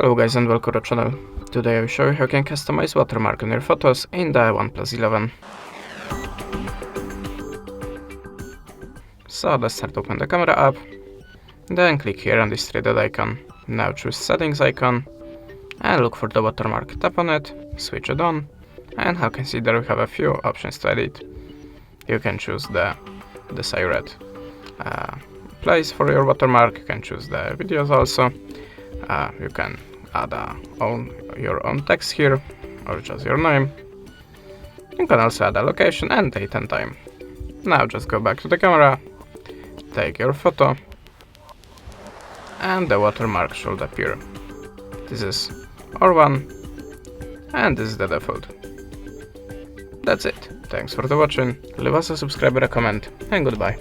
Hello guys and welcome to the channel. Today I will show you how you can customize watermark on your photos in the Oneplus 11. So let's start open the camera app, then click here on this 3 dot icon. Now choose settings icon and look for the watermark. Tap on it, switch it on, and how you can see there we have a few options to edit. You can choose the desired place for your watermark, you can choose the videos also. You can add your own text here, or just your name. You can also add a location and date and time. Now just go back to the camera, take your photo, and the watermark should appear. This is our one, and this is the default. That's it. Thanks for watching, leave us a subscribe and a comment, and goodbye.